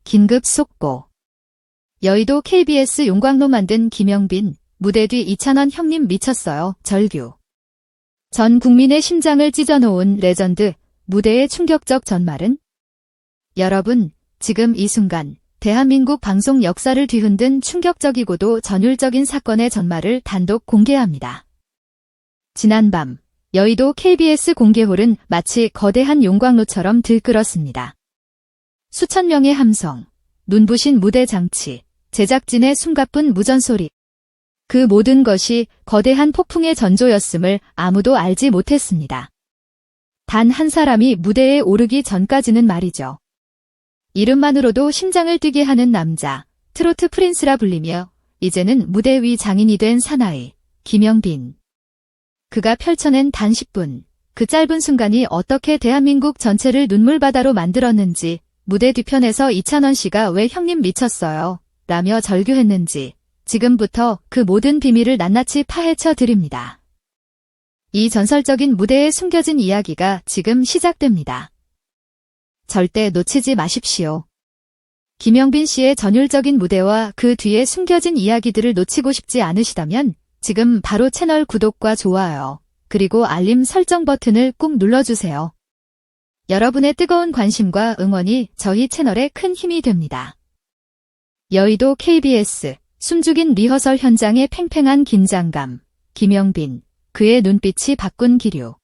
긴급 속보. 여의도 KBS 용광로 만든 김영빈, 무대 뒤 2,000원 형님 미쳤어요. 절규. 전 국민의 심장을 찢어놓은 레전드, 무대의 충격적 전말은? 여러분, 지금 이 순간 대한민국 방송 역사를 뒤흔든 충격적이고도 전율적인 사건의 전말을 단독 공개합니다. 지난밤 여의도 KBS 공개홀은 마치 거대한 용광로처럼 들끓었습니다. 수천 명의 함성, 눈부신 무대 장치, 제작진의 숨가쁜 무전소리. 그 모든 것이 거대한 폭풍의 전조였음을 아무도 알지 못했습니다. 단 한 사람이 무대에 오르기 전까지는 말이죠. 이름만으로도 심장을 뛰게 하는 남자, 트로트 프린스라 불리며 이제는 무대 위 장인이 된 사나이, 김영빈. 그가 펼쳐낸 단 10분, 그 짧은 순간이 어떻게 대한민국 전체를 눈물바다로 만들었는지, 무대 뒤편에서 이찬원 씨가 왜 형님 미쳤어요 라며 절규했는지 지금부터 그 모든 비밀을 낱낱이 파헤쳐 드립니다. 이 전설적인 무대에 숨겨진 이야기가 지금 시작됩니다. 절대 놓치지 마십시오. 김영빈 씨의 전율적인 무대와 그 뒤에 숨겨진 이야기들을 놓치고 싶지 않으시다면 지금 바로 채널 구독과 좋아요, 그리고 알림 설정 버튼을 꾹 눌러주세요. 여러분의 뜨거운 관심과 응원이 저희 채널에 큰 힘이 됩니다. 여의도 KBS, 숨죽인 리허설 현장의 팽팽한 긴장감, 김영빈, 그의 눈빛이 바꾼 기류.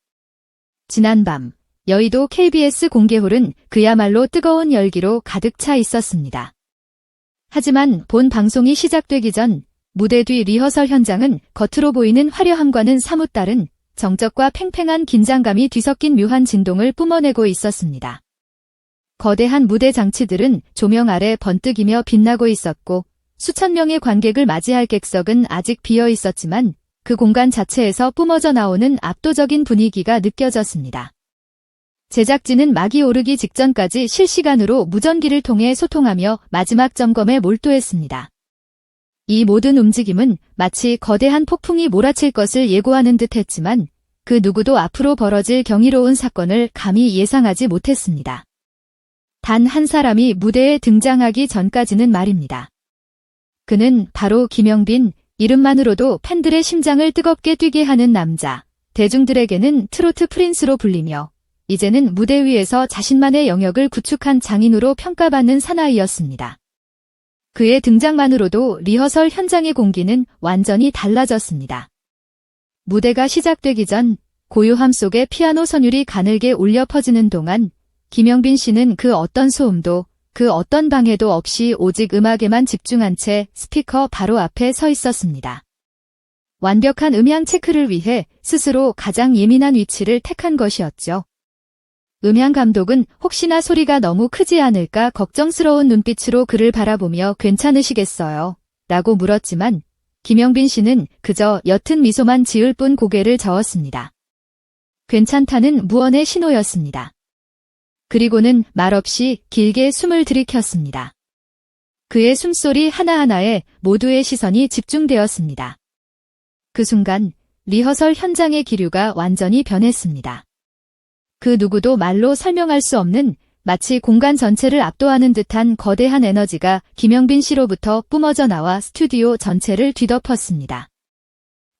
지난밤, 여의도 KBS 공개홀은 그야말로 뜨거운 열기로 가득 차 있었습니다. 하지만 본 방송이 시작되기 전 무대 뒤 리허설 현장은 겉으로 보이는 화려함과는 사뭇 다른 정적과 팽팽한 긴장감이 뒤섞인 묘한 진동을 뿜어내고 있었습니다. 거대한 무대 장치들은 조명 아래 번뜩이며 빛나고 있었고 수천 명의 관객을 맞이할 객석은 아직 비어 있었지만 그 공간 자체에서 뿜어져 나오는 압도적인 분위기가 느껴졌습니다. 제작진은 막이 오르기 직전까지 실시간으로 무전기를 통해 소통하며 마지막 점검에 몰두했습니다. 이 모든 움직임은 마치 거대한 폭풍이 몰아칠 것을 예고하는 듯 했지만 그 누구도 앞으로 벌어질 경이로운 사건을 감히 예상하지 못했습니다. 단 한 사람이 무대에 등장하기 전까지는 말입니다. 그는 바로 김영빈, 이름만으로도 팬들의 심장을 뜨겁게 뛰게 하는 남자, 대중들에게는 트로트 프린스로 불리며 이제는 무대 위에서 자신만의 영역을 구축한 장인으로 평가받는 사나이였습니다. 그의 등장만으로도 리허설 현장의 공기는 완전히 달라졌습니다. 무대가 시작되기 전 고요함 속에 피아노 선율이 가늘게 울려 퍼지는 동안 김영빈 씨는 그 어떤 소음도, 그 어떤 방해도 없이 오직 음악에만 집중한 채 스피커 바로 앞에 서 있었습니다. 완벽한 음향 체크를 위해 스스로 가장 예민한 위치를 택한 것이었죠. 음향 감독은 혹시나 소리가 너무 크지 않을까 걱정스러운 눈빛으로 그를 바라보며 괜찮으시겠어요? 라고 물었지만 김영빈 씨는 그저 옅은 미소만 지을 뿐 고개를 저었습니다. 괜찮다는 무언의 신호였습니다. 그리고는 말없이 길게 숨을 들이켰습니다. 그의 숨소리 하나하나에 모두의 시선이 집중되었습니다. 그 순간 리허설 현장의 기류가 완전히 변했습니다. 그 누구도 말로 설명할 수 없는 마치 공간 전체를 압도하는 듯한 거대한 에너지가 김영빈 씨로부터 뿜어져 나와 스튜디오 전체를 뒤덮었습니다.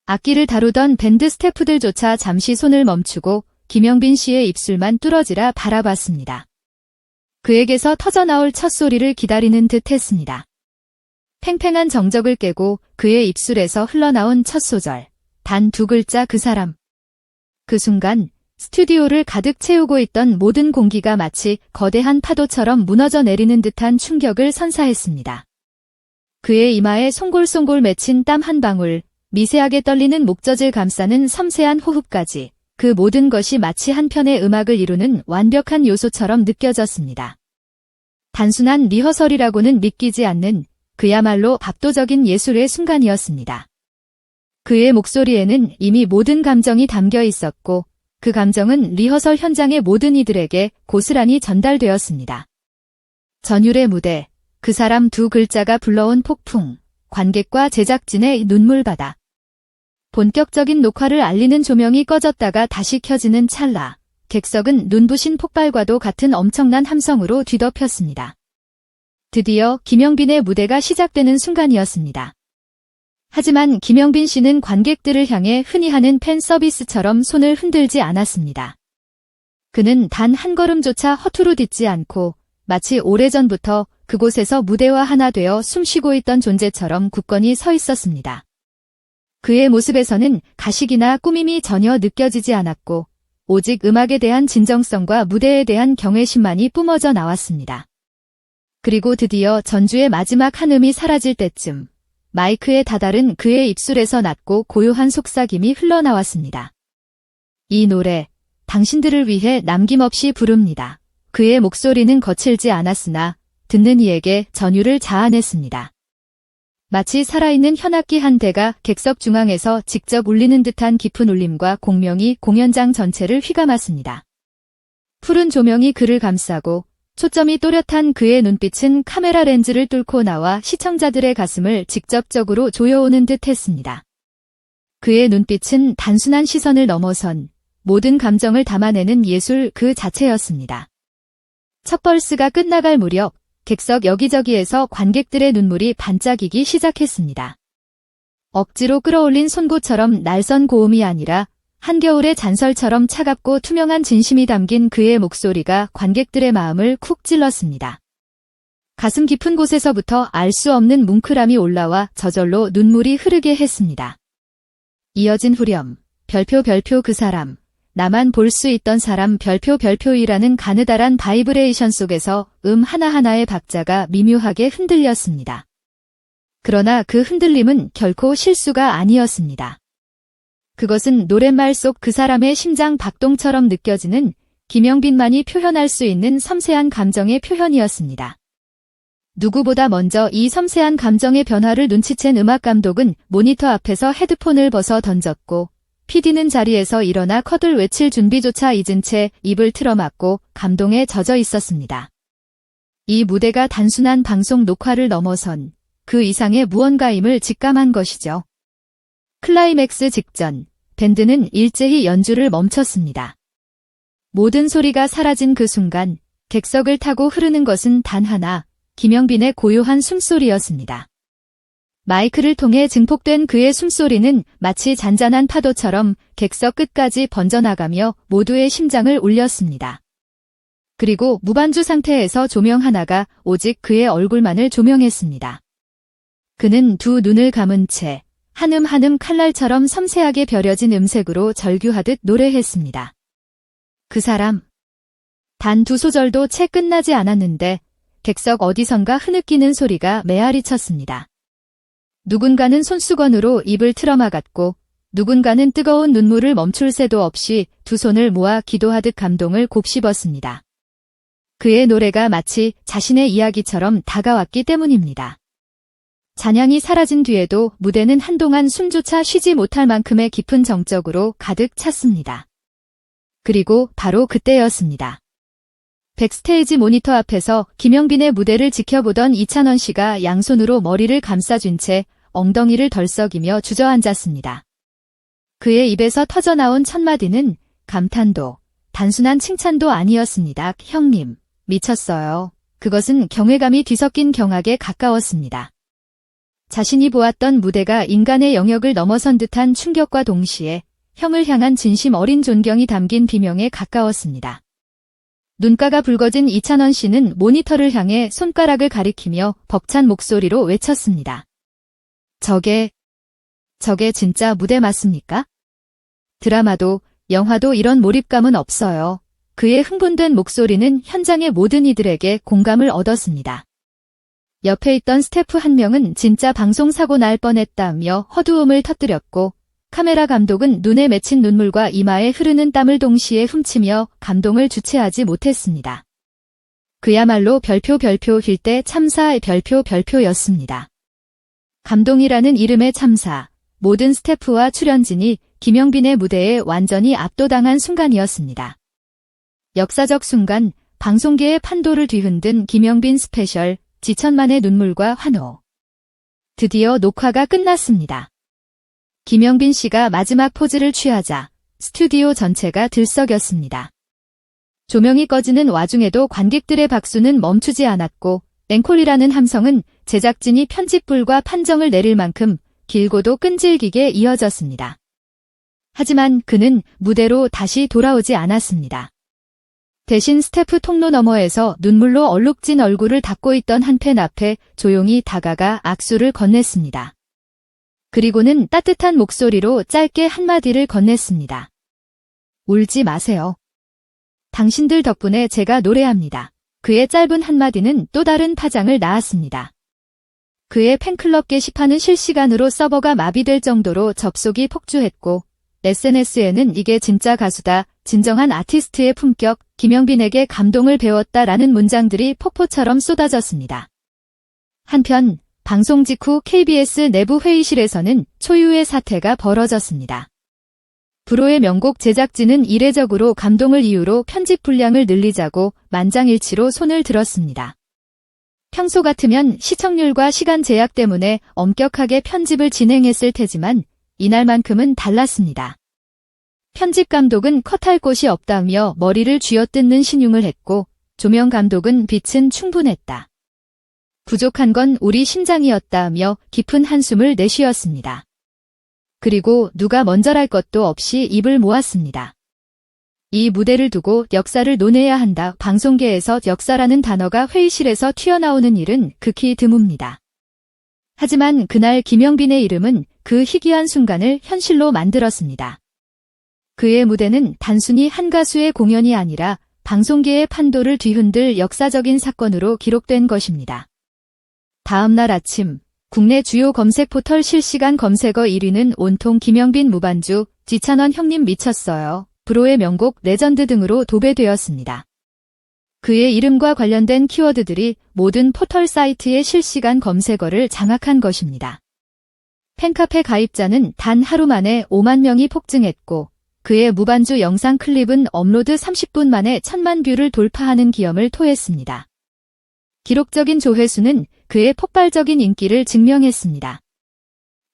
악기를 다루던 밴드 스태프들조차 잠시 손을 멈추고 김영빈 씨의 입술만 뚫어지라 바라봤습니다. 그에게서 터져나올 첫 소리를 기다리는 듯 했습니다. 팽팽한 정적을 깨고 그의 입술에서 흘러나온 첫 소절, 단 2글자 그 사람. 그 순간 스튜디오를 가득 채우고 있던 모든 공기가 마치 거대한 파도처럼 무너져 내리는 듯한 충격을 선사했습니다. 그의 이마에 송골송골 맺힌 땀 한 방울, 미세하게 떨리는 목젖을 감싸는 섬세한 호흡까지 그 모든 것이 마치 한 편의 음악을 이루는 완벽한 요소처럼 느껴졌습니다. 단순한 리허설이라고는 믿기지 않는 그야말로 압도적인 예술의 순간이었습니다. 그의 목소리에는 이미 모든 감정이 담겨 있었고 그 감정은 리허설 현장의 모든 이들에게 고스란히 전달되었습니다. 전율의 무대, 그 사람 2글자가 불러온 폭풍, 관객과 제작진의 눈물바다. 본격적인 녹화를 알리는 조명이 꺼졌다가 다시 켜지는 찰나, 객석은 눈부신 폭발과도 같은 엄청난 함성으로 뒤덮였습니다. 드디어 김영빈의 무대가 시작되는 순간이었습니다. 하지만 김영빈 씨는 관객들을 향해 흔히 하는 팬 서비스처럼 손을 흔들지 않았습니다. 그는 단 한 걸음조차 허투루 딛지 않고 마치 오래전부터 그곳에서 무대와 하나 되어 숨쉬고 있던 존재처럼 굳건히 서 있었습니다. 그의 모습에서는 가식이나 꾸밈이 전혀 느껴지지 않았고 오직 음악에 대한 진정성과 무대에 대한 경외심만이 뿜어져 나왔습니다. 그리고 드디어 전주의 마지막 한음이 사라질 때쯤 마이크에 다다른 그의 입술에서 낮고 고요한 속삭임이 흘러나왔습니다. 이 노래, 당신들을 위해 남김없이 부릅니다. 그의 목소리는 거칠지 않았으나 듣는 이에게 전율을 자아냈습니다. 마치 살아있는 현악기 한 대가 객석 중앙에서 직접 울리는 듯한 깊은 울림과 공명이 공연장 전체를 휘감았습니다. 푸른 조명이 그를 감싸고 초점이 또렷한 그의 눈빛은 카메라 렌즈를 뚫고 나와 시청자들의 가슴을 직접적으로 조여오는 듯 했습니다. 그의 눈빛은 단순한 시선을 넘어선 모든 감정을 담아내는 예술 그 자체였습니다. 첫 벌스가 끝나갈 무렵 객석 여기저기에서 관객들의 눈물이 반짝이기 시작했습니다. 억지로 끌어올린 송곳처럼 날선 고음이 아니라 한겨울의 잔설처럼 차갑고 투명한 진심이 담긴 그의 목소리가 관객들의 마음을 쿡 찔렀습니다. 가슴 깊은 곳에서부터 알 수 없는 뭉클함이 올라와 저절로 눈물이 흐르게 했습니다. 이어진 후렴, 별표 그 사람, 나만 볼 수 있던 사람 별표이라는 가느다란 바이브레이션 속에서 하나하나의 박자가 미묘하게 흔들렸습니다. 그러나 그 흔들림은 결코 실수가 아니었습니다. 그것은 노랫말 속 그 사람의 심장 박동처럼 느껴지는 김영빈만이 표현할 수 있는 섬세한 감정의 표현이었습니다. 누구보다 먼저 이 섬세한 감정의 변화를 눈치챈 음악 감독은 모니터 앞에서 헤드폰을 벗어 던졌고 PD는 자리에서 일어나 컷을 외칠 준비조차 잊은 채 입을 틀어막고 감동에 젖어 있었습니다. 이 무대가 단순한 방송 녹화를 넘어선 그 이상의 무언가임을 직감한 것이죠. 클라이맥스 직전, 밴드는 일제히 연주를 멈췄습니다. 모든 소리가 사라진 그 순간, 객석을 타고 흐르는 것은 단 하나, 김영빈의 고요한 숨소리였습니다. 마이크를 통해 증폭된 그의 숨소리는 마치 잔잔한 파도처럼 객석 끝까지 번져나가며 모두의 심장을 울렸습니다. 그리고 무반주 상태에서 조명 하나가 오직 그의 얼굴만을 조명했습니다. 그는 두 눈을 감은 채 한음 한음 칼날처럼 섬세하게 벼려진 음색으로 절규하듯 노래했습니다. 그 사람. 단 두 소절도 채 끝나지 않았는데 객석 어디선가 흐느끼는 소리가 메아리 쳤습니다. 누군가는 손수건으로 입을 틀어막았고 누군가는 뜨거운 눈물을 멈출 새도 없이 두 손을 모아 기도하듯 감동을 곱씹었습니다. 그의 노래가 마치 자신의 이야기처럼 다가왔기 때문입니다. 잔향이 사라진 뒤에도 무대는 한동안 숨조차 쉬지 못할 만큼의 깊은 정적으로 가득 찼습니다. 그리고 바로 그때였습니다. 백스테이지 모니터 앞에서 김영빈의 무대를 지켜보던 이찬원 씨가 양손으로 머리를 감싸준 채 엉덩이를 덜썩이며 주저앉았습니다. 그의 입에서 터져나온 첫 마디는 감탄도, 단순한 칭찬도 아니었습니다. 형님, 미쳤어요. 그것은 경외감이 뒤섞인 경악에 가까웠습니다. 자신이 보았던 무대가 인간의 영역을 넘어선 듯한 충격과 동시에 형을 향한 진심 어린 존경이 담긴 비명에 가까웠습니다. 눈가가 붉어진 이찬원 씨는 모니터를 향해 손가락을 가리키며 벅찬 목소리로 외쳤습니다. 저게 진짜 무대 맞습니까? 드라마도 영화도 이런 몰입감은 없어요. 그의 흥분된 목소리는 현장의 모든 이들에게 공감을 얻었습니다. 옆에 있던 스태프 한 명은 진짜 방송 사고 날 뻔했다며 허두음을 터뜨렸고 카메라 감독은 눈에 맺힌 눈물과 이마에 흐르는 땀을 동시에 훔치며 감동을 주체하지 못했습니다. 그야말로 별표일 때 참사의 별표였습니다. 감동이라는 이름의 참사, 모든 스태프와 출연진이 김영빈의 무대에 완전히 압도당한 순간이었습니다. 역사적 순간, 방송계의 판도를 뒤흔든 김영빈 스페셜, 지천만의 눈물과 환호. 드디어 녹화가 끝났습니다. 김영빈 씨가 마지막 포즈를 취하자 스튜디오 전체가 들썩였습니다. 조명이 꺼지는 와중에도 관객들의 박수는 멈추지 않았고 앵콜이라는 함성은 제작진이 편집불과 판정을 내릴 만큼 길고도 끈질기게 이어졌습니다. 하지만 그는 무대로 다시 돌아오지 않았습니다. 대신 스태프 통로 너머에서 눈물로 얼룩진 얼굴을 닦고 있던 한 팬 앞에 조용히 다가가 악수를 건넸습니다. 그리고는 따뜻한 목소리로 짧게 한마디를 건넸습니다. 울지 마세요. 당신들 덕분에 제가 노래합니다. 그의 짧은 한마디는 또 다른 파장을 낳았습니다. 그의 팬클럽 게시판은 실시간으로 서버가 마비될 정도로 접속이 폭주했고 SNS에는 이게 진짜 가수다, 진정한 아티스트의 품격, 김영빈에게 감동을 배웠다라는 문장들이 폭포처럼 쏟아졌습니다. 한편 방송 직후 KBS 내부 회의실에서는 초유의 사태가 벌어졌습니다. 불후의 명곡 제작진은 이례적으로 감동을 이유로 편집 분량을 늘리자고 만장일치로 손을 들었습니다. 평소 같으면 시청률과 시간 제약 때문에 엄격하게 편집을 진행했을 테지만 이날만큼은 달랐습니다. 편집 감독은 컷할 곳이 없다며 머리를 쥐어뜯는 신용을 했고 조명 감독은 빛은 충분했다. 부족한 건 우리 심장이었다며 깊은 한숨을 내쉬었습니다. 그리고 누가 먼저랄 것도 없이 입을 모았습니다. 이 무대를 두고 역사를 논해야 한다. 방송계에서 역사라는 단어가 회의실에서 튀어나오는 일은 극히 드뭅니다. 하지만 그날 김영빈의 이름은 그 희귀한 순간을 현실로 만들었습니다. 그의 무대는 단순히 한 가수의 공연이 아니라 방송계의 판도를 뒤흔들 역사적인 사건으로 기록된 것입니다. 다음 날 아침 국내 주요 검색 포털 실시간 검색어 1위는 온통 김영빈 무반주, 지찬원 형님 미쳤어요, 불후의 명곡, 레전드 등으로 도배되었습니다. 그의 이름과 관련된 키워드들이 모든 포털 사이트의 실시간 검색어를 장악한 것입니다. 팬카페 가입자는 단 하루 만에 5만 명이 폭증했고 그의 무반주 영상 클립은 업로드 30분 만에 1000만 뷰를 돌파하는 기염을 토했습니다. 기록적인 조회수는 그의 폭발적인 인기를 증명했습니다.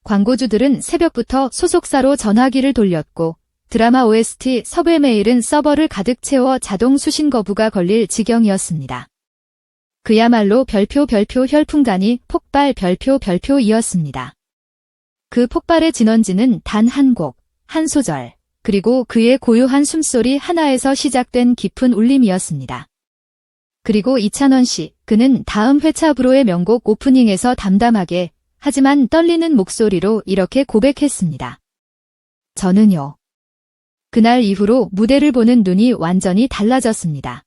광고주들은 새벽부터 소속사로 전화기를 돌렸고 드라마 OST 섭외 메일은 서버를 가득 채워 자동 수신 거부가 걸릴 지경이었습니다. 그야말로 별표 혈풍단이 폭발 별표이었습니다. 그 폭발의 진원지는 단 한 곡, 한 소절, 그리고 그의 고요한 숨소리 하나에서 시작된 깊은 울림이었습니다. 그리고 이찬원 씨, 그는 다음 회차 불후의 명곡 오프닝에서 담담하게 하지만 떨리는 목소리로 이렇게 고백했습니다. 저는요. 그날 이후로 무대를 보는 눈이 완전히 달라졌습니다.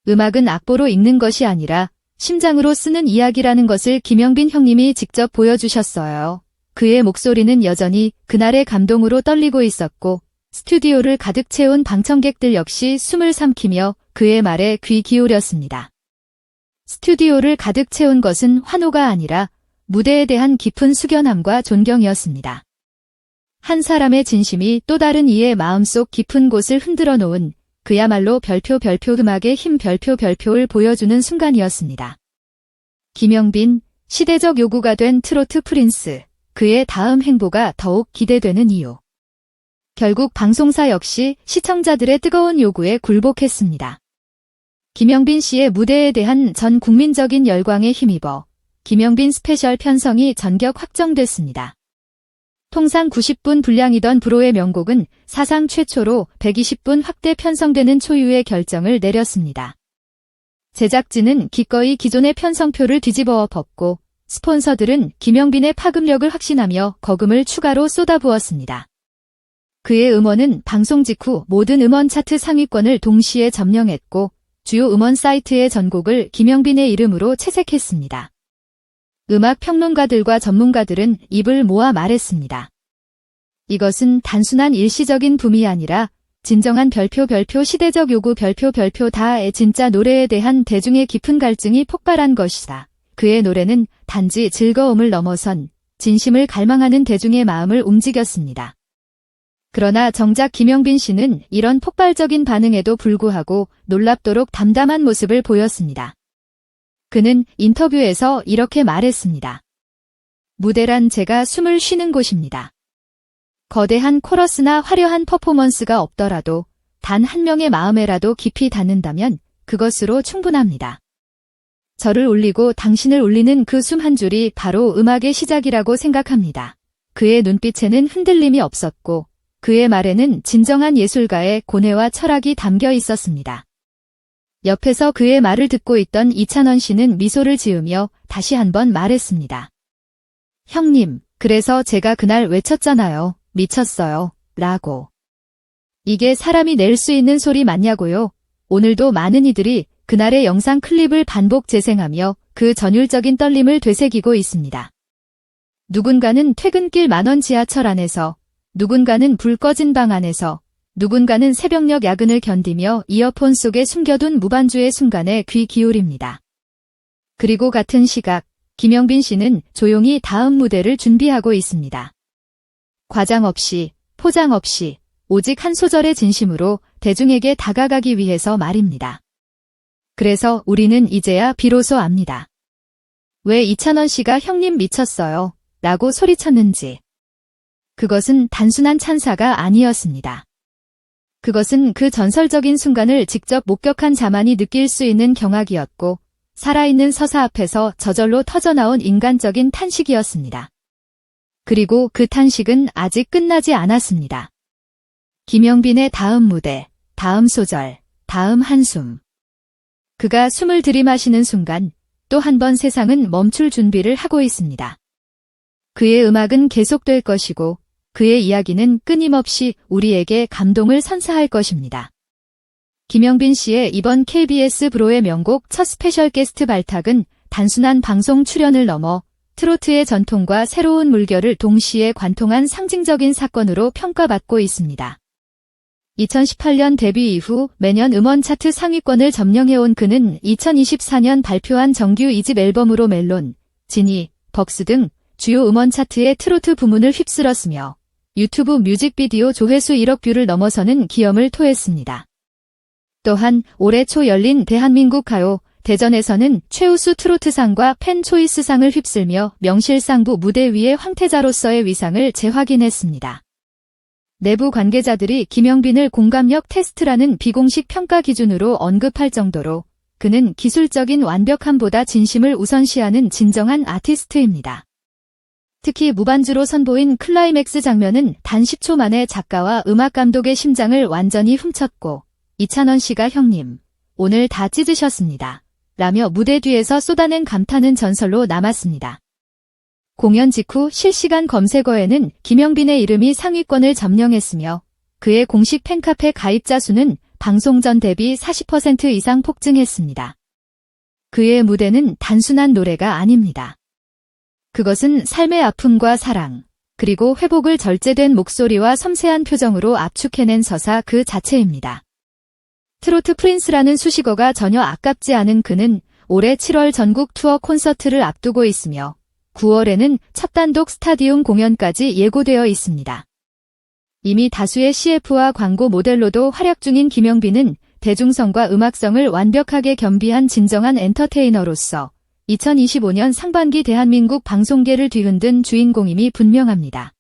음악은 악보로 읽는 것이 아니라 심장으로 쓰는 이야기라는 것을 김영빈 형님이 직접 보여주셨어요. 그의 목소리는 여전히 그날의 감동으로 떨리고 있었고 스튜디오를 가득 채운 방청객들 역시 숨을 삼키며 그의 말에 귀 기울였습니다. 스튜디오를 가득 채운 것은 환호가 아니라 무대에 대한 깊은 숙연함과 존경이었습니다. 한 사람의 진심이 또 다른 이의 마음속 깊은 곳을 흔들어 놓은 그야말로 별표 음악의 힘 별표를 보여주는 순간이었습니다. 김영빈, 시대적 요구가 된 트로트 프린스, 그의 다음 행보가 더욱 기대되는 이유. 결국 방송사 역시 시청자들의 뜨거운 요구에 굴복했습니다. 김영빈 씨의 무대에 대한 전 국민적인 열광에 힘입어 김영빈 스페셜 편성이 전격 확정됐습니다. 통상 90분 분량이던 불후의 명곡은 사상 최초로 120분 확대 편성되는 초유의 결정을 내렸습니다. 제작진은 기꺼이 기존의 편성표를 뒤집어 엎었고 스폰서들은 김영빈의 파급력을 확신하며 거금을 추가로 쏟아부었습니다. 그의 음원은 방송 직후 모든 음원 차트 상위권을 동시에 점령했고 주요 음원 사이트의 전곡을 김영빈의 이름으로 채색했습니다. 음악 평론가들과 전문가들은 입을 모아 말했습니다. 이것은 단순한 일시적인 붐이 아니라 진정한 별표 시대적 요구 별표 다의 진짜 노래에 대한 대중의 깊은 갈증이 폭발한 것이다. 그의 노래는 단지 즐거움을 넘어선 진심을 갈망하는 대중의 마음을 움직였습니다. 그러나 정작 김영빈 씨는 이런 폭발적인 반응에도 불구하고 놀랍도록 담담한 모습을 보였습니다. 그는 인터뷰에서 이렇게 말했습니다. 무대란 제가 숨을 쉬는 곳입니다. 거대한 코러스나 화려한 퍼포먼스가 없더라도 단 한 명의 마음에라도 깊이 닿는다면 그것으로 충분합니다. 저를 울리고 당신을 울리는 그 숨 한 줄이 바로 음악의 시작이라고 생각합니다. 그의 눈빛에는 흔들림이 없었고 그의 말에는 진정한 예술가의 고뇌와 철학이 담겨 있었습니다. 옆에서 그의 말을 듣고 있던 이찬원 씨는 미소를 지으며 다시 한번 말했습니다. 형님, 그래서 제가 그날 외쳤잖아요. 미쳤어요. 라고. 이게 사람이 낼 수 있는 소리 맞냐고요? 오늘도 많은 이들이 그날의 영상 클립을 반복 재생하며 그 전율적인 떨림을 되새기고 있습니다. 누군가는 퇴근길 만원 지하철 안에서, 누군가는 불 꺼진 방 안에서, 누군가는 새벽녘 야근을 견디며 이어폰 속에 숨겨둔 무반주의 순간에 귀 기울입니다. 그리고 같은 시각, 김영빈 씨는 조용히 다음 무대를 준비하고 있습니다. 과장 없이, 포장 없이, 오직 한 소절의 진심으로 대중에게 다가가기 위해서 말입니다. 그래서 우리는 이제야 비로소 압니다. 왜 이찬원 씨가 형님 미쳤어요. 라고 소리쳤는지. 그것은 단순한 찬사가 아니었습니다. 그것은 그 전설적인 순간을 직접 목격한 자만이 느낄 수 있는 경악이었고 살아있는 서사 앞에서 저절로 터져나온 인간적인 탄식이었습니다. 그리고 그 탄식은 아직 끝나지 않았습니다. 김영빈의 다음 무대, 다음 소절, 다음 한숨. 그가 숨을 들이마시는 순간 또 한 번 세상은 멈출 준비를 하고 있습니다. 그의 음악은 계속될 것이고 그의 이야기는 끊임없이 우리에게 감동을 선사할 것입니다. 김영빈 씨의 이번 KBS 브로의 명곡 첫 스페셜 게스트 발탁은 단순한 방송 출연을 넘어 트로트의 전통과 새로운 물결을 동시에 관통한 상징적인 사건으로 평가받고 있습니다. 2018년 데뷔 이후 매년 음원 차트 상위권을 점령해온 그는 2024년 발표한 정규 2집 앨범으로 멜론, 지니, 벅스 등 주요 음원 차트의 트로트 부문을 휩쓸었으며 유튜브 뮤직비디오 조회수 1억 뷰를 넘어서는 기염을 토했습니다. 또한 올해 초 열린 대한민국 가요 대전에서는 최우수 트로트상과 팬 초이스상을 휩쓸며 명실상부 무대 위의 황태자로서의 위상을 재확인했습니다. 내부 관계자들이 김영빈을 공감력 테스트라는 비공식 평가 기준으로 언급할 정도로 그는 기술적인 완벽함보다 진심을 우선시하는 진정한 아티스트입니다. 특히 무반주로 선보인 클라이맥스 장면은 단 10초 만에 작가와 음악 감독의 심장을 완전히 훔쳤고 이찬원 씨가 형님, 오늘 다 찢으셨습니다. 라며 무대 뒤에서 쏟아낸 감탄은 전설로 남았습니다. 공연 직후 실시간 검색어에는 김영빈의 이름이 상위권을 점령했으며 그의 공식 팬카페 가입자 수는 방송 전 대비 40% 이상 폭증했습니다. 그의 무대는 단순한 노래가 아닙니다. 그것은 삶의 아픔과 사랑, 그리고 회복을 절제된 목소리와 섬세한 표정으로 압축해낸 서사 그 자체입니다. 트로트 프린스라는 수식어가 전혀 아깝지 않은 그는 올해 7월 전국 투어 콘서트를 앞두고 있으며 9월에는 첫 단독 스타디움 공연까지 예고되어 있습니다. 이미 다수의 CF와 광고 모델로도 활약 중인 김영빈은 대중성과 음악성을 완벽하게 겸비한 진정한 엔터테이너로서 2025년 상반기 대한민국 방송계를 뒤흔든 주인공임이 분명합니다.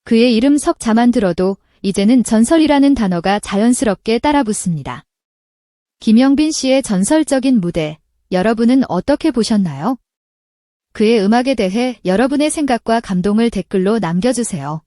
그의 이름 석 자만 들어도 이제는 전설이라는 단어가 자연스럽게 따라붙습니다. 김영빈 씨의 전설적인 무대, 여러분은 어떻게 보셨나요? 그의 음악에 대해 여러분의 생각과 감동을 댓글로 남겨주세요.